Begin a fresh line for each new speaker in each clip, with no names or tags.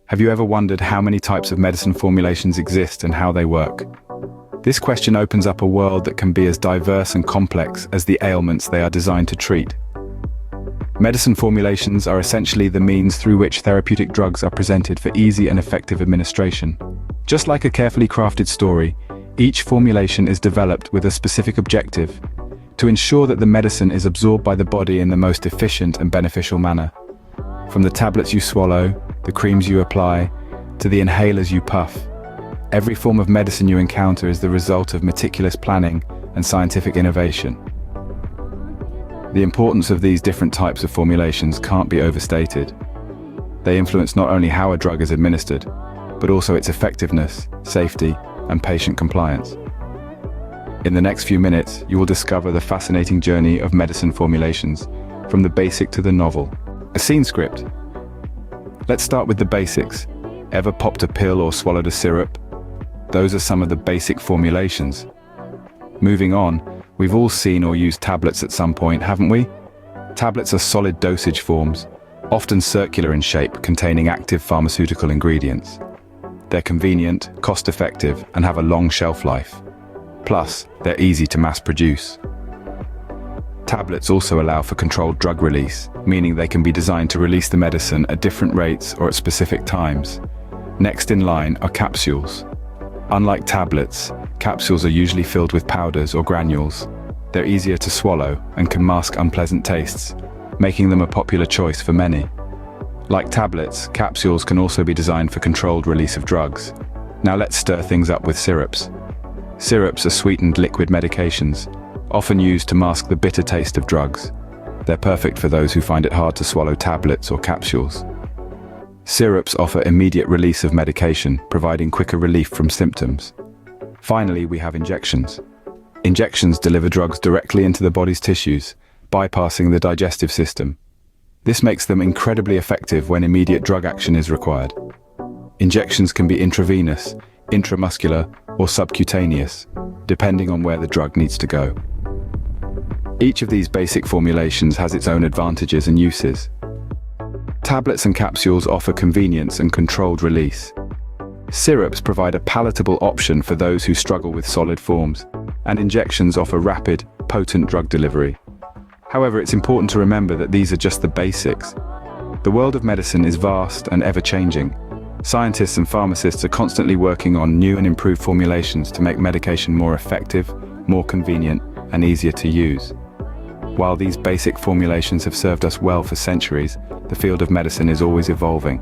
Have you ever wondered how many types of medicine formulations exist and how they work? This question opens up a world that can be as diverse and complex as the ailments they are designed to treat. Medicine formulations are essentially the means through which therapeutic drugs are presented for easy and effective administration. Just like a carefully crafted story, each formulation is developed with a specific objective, to ensure that the medicine is absorbed by the body in the most efficient and beneficial manner. From the tablets you swallow, the creams you apply, to the inhalers you puff, every form of medicine you encounter is the result of meticulous planning and scientific innovation. The importance of these different types of formulations can't be overstated. They influence not only how a drug is administered, but also its effectiveness, safety, and patient compliance. In the next few minutes, you will discover the fascinating journey of medicine formulations, from the basic to the novel. A scene script. Let's start with the basics. Ever popped a pill or swallowed a syrup? Those are some of the basic formulations. Moving on, we've all seen or used tablets at some point, haven't we? Tablets are solid dosage forms, often circular in shape, containing active pharmaceutical ingredients. They're convenient, cost-effective, and have a long shelf life. Plus, they're easy to mass produce. Tablets also allow for controlled drug release, meaning they can be designed to release the medicine at different rates or at specific times. Next in line are capsules. Unlike tablets, capsules are usually filled with powders or granules. They're easier to swallow and can mask unpleasant tastes, making them a popular choice for many. Like tablets, capsules can also be designed for controlled release of drugs. Now let's stir things up with syrups. Syrups are sweetened liquid medications, often used to mask the bitter taste of drugs. They're perfect for those who find it hard to swallow tablets or capsules. Syrups offer immediate release of medication, providing quicker relief from symptoms. Finally, we have injections. Injections deliver drugs directly into the body's tissues, bypassing the digestive system. This makes them incredibly effective when immediate drug action is required. Injections can be intravenous, intramuscular, or subcutaneous, depending on where the drug needs to go. Each of these basic formulations has its own advantages and uses. Tablets and capsules offer convenience and controlled release. Syrups provide a palatable option for those who struggle with solid forms, and injections offer rapid, potent drug delivery. However, it's important to remember that these are just the basics. The world of medicine is vast and ever-changing. Scientists and pharmacists are constantly working on new and improved formulations to make medication more effective, more convenient, and easier to use. While these basic formulations have served us well for centuries, the field of medicine is always evolving.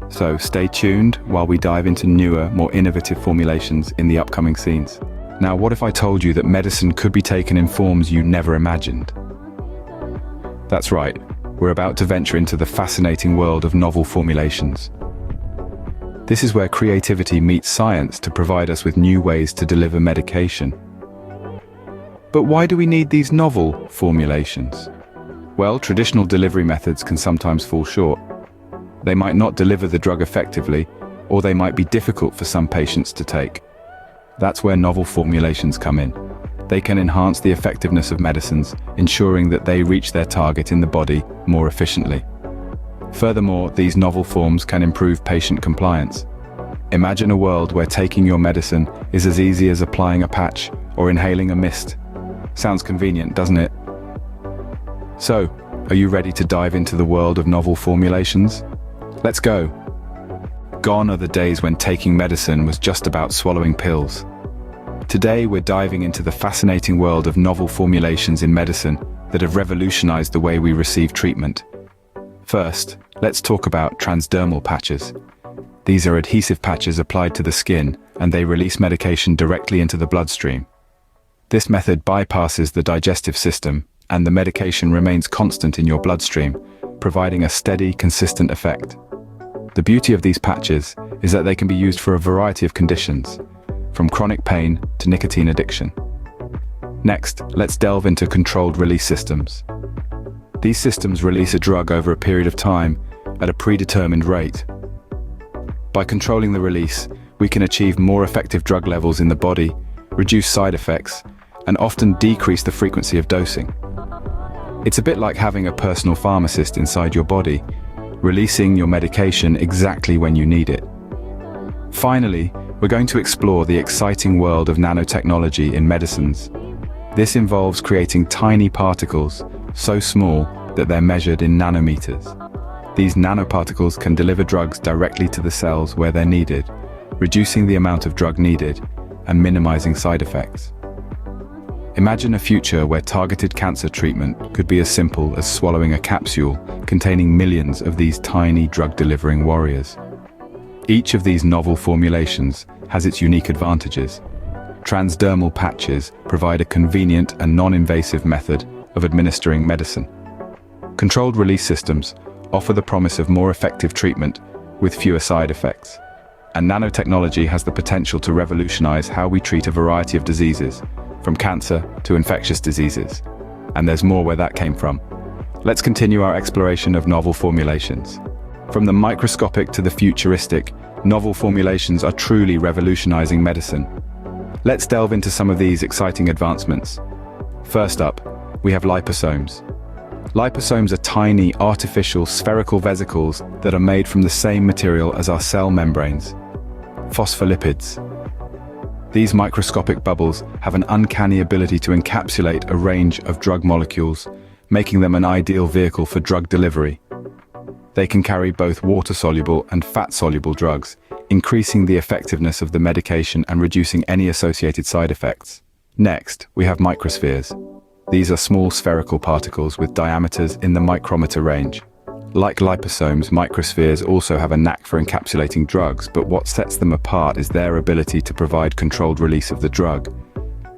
So stay tuned while we dive into newer, more innovative formulations in the upcoming scenes. Now, what if I told you that medicine could be taken in forms you never imagined? That's right, we're about to venture into the fascinating world of novel formulations. This is where creativity meets science to provide us with new ways to deliver medication. But why do we need these novel formulations? Well, traditional delivery methods can sometimes fall short. They might not deliver the drug effectively, or they might be difficult for some patients to take. That's where novel formulations come in. They can enhance the effectiveness of medicines, ensuring that they reach their target in the body more efficiently. Furthermore, these novel forms can improve patient compliance. Imagine a world where taking your medicine is as easy as applying a patch or inhaling a mist. Sounds convenient, doesn't it? So, are you ready to dive into the world of novel formulations? Let's go. Gone are the days when taking medicine was just about swallowing pills. Today, we're diving into the fascinating world of novel formulations in medicine that have revolutionized the way we receive treatment. First, let's talk about transdermal patches. These are adhesive patches applied to the skin, and they release medication directly into the bloodstream. This method bypasses the digestive system, and the medication remains constant in your bloodstream, providing a steady, consistent effect. The beauty of these patches is that they can be used for a variety of conditions, from chronic pain to nicotine addiction. Next, let's delve into controlled release systems. These systems release a drug over a period of time at a predetermined rate. By controlling the release, we can achieve more effective drug levels in the body, reduce side effects, and often decrease the frequency of dosing. It's a bit like having a personal pharmacist inside your body, releasing your medication exactly when you need it. Finally, we're going to explore the exciting world of nanotechnology in medicines. This involves creating tiny particles, so small that they're measured in nanometers. These nanoparticles can deliver drugs directly to the cells where they're needed, reducing the amount of drug needed and minimizing side effects. Imagine a future where targeted cancer treatment could be as simple as swallowing a capsule containing millions of these tiny drug-delivering warriors. Each of these novel formulations has its unique advantages. Transdermal patches provide a convenient and non-invasive method of administering medicine. Controlled release systems offer the promise of more effective treatment with fewer side effects. And nanotechnology has the potential to revolutionize how we treat a variety of diseases, from cancer to infectious diseases. And there's more where that came from. Let's continue our exploration of novel formulations. From the microscopic to the futuristic, novel formulations are truly revolutionizing medicine. Let's delve into some of these exciting advancements. First up, we have liposomes. Liposomes are tiny, artificial, spherical vesicles that are made from the same material as our cell membranes: phospholipids. These microscopic bubbles have an uncanny ability to encapsulate a range of drug molecules, making them an ideal vehicle for drug delivery. They can carry both water-soluble and fat-soluble drugs, increasing the effectiveness of the medication and reducing any associated side effects. Next, we have microspheres. These are small spherical particles with diameters in the micrometer range. Like liposomes, microspheres also have a knack for encapsulating drugs, but what sets them apart is their ability to provide controlled release of the drug.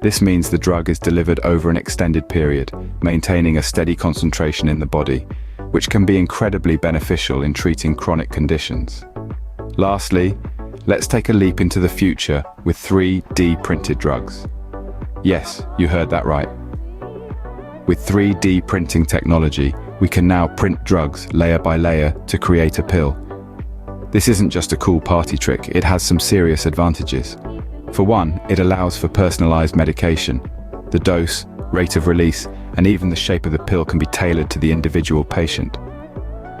This means the drug is delivered over an extended period, maintaining a steady concentration in the body, which can be incredibly beneficial in treating chronic conditions. Lastly, let's take a leap into the future with 3D printed drugs. Yes, you heard that right. With 3D printing technology, we can now print drugs layer by layer to create a pill. This isn't just a cool party trick, it has some serious advantages. For one, it allows for personalized medication. The dose, rate of release, and even the shape of the pill can be tailored to the individual patient.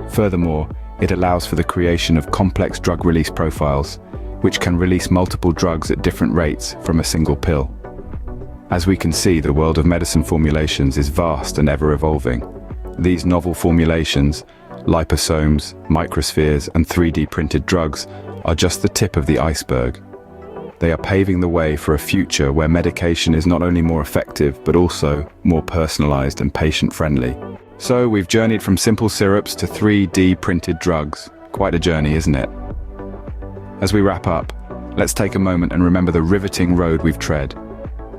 Furthermore, it allows for the creation of complex drug release profiles, which can release multiple drugs at different rates from a single pill. As we can see, the world of medicine formulations is vast and ever-evolving. These novel formulations, liposomes, microspheres, and 3D printed drugs are just the tip of the iceberg. They are paving the way for a future where medication is not only more effective, but also more personalized and patient-friendly. So we've journeyed from simple syrups to 3D printed drugs. Quite a journey, isn't it? As we wrap up, let's take a moment and remember the riveting road we've tread.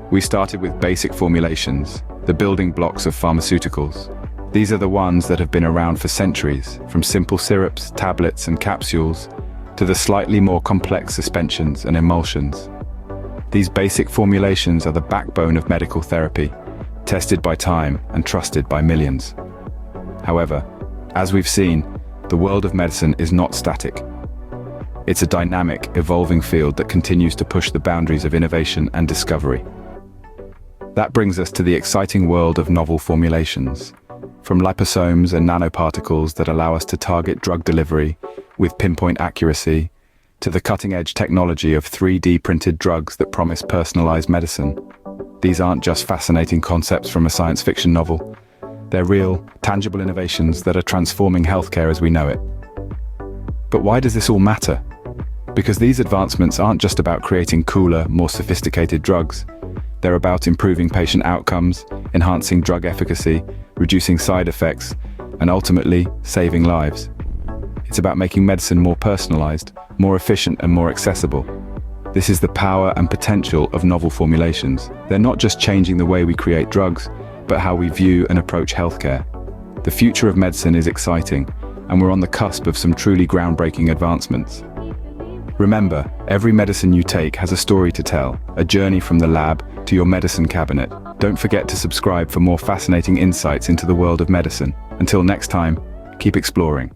We started with basic formulations, the building blocks of pharmaceuticals. These are the ones that have been around for centuries, from simple syrups, tablets, and capsules, to the slightly more complex suspensions and emulsions. These basic formulations are the backbone of medical therapy, tested by time and trusted by millions. However, as we've seen, the world of medicine is not static. It's a dynamic, evolving field that continues to push the boundaries of innovation and discovery. That brings us to the exciting world of novel formulations. From liposomes and nanoparticles that allow us to target drug delivery with pinpoint accuracy, to the cutting-edge technology of 3D printed drugs that promise personalized medicine. These aren't just fascinating concepts from a science fiction novel. They're real, tangible innovations that are transforming healthcare as we know it. But why does this all matter? Because these advancements aren't just about creating cooler, more sophisticated drugs. They're about improving patient outcomes, enhancing drug efficacy, reducing side effects, and ultimately saving lives. It's about making medicine more personalized, more efficient, and more accessible. This is the power and potential of novel formulations. They're not just changing the way we create drugs, but how we view and approach healthcare. The future of medicine is exciting, and we're on the cusp of some truly groundbreaking advancements. Remember, every medicine you take has a story to tell, a journey from the lab to your medicine cabinet. Don't forget to subscribe for more fascinating insights into the world of medicine. Until next time, keep exploring.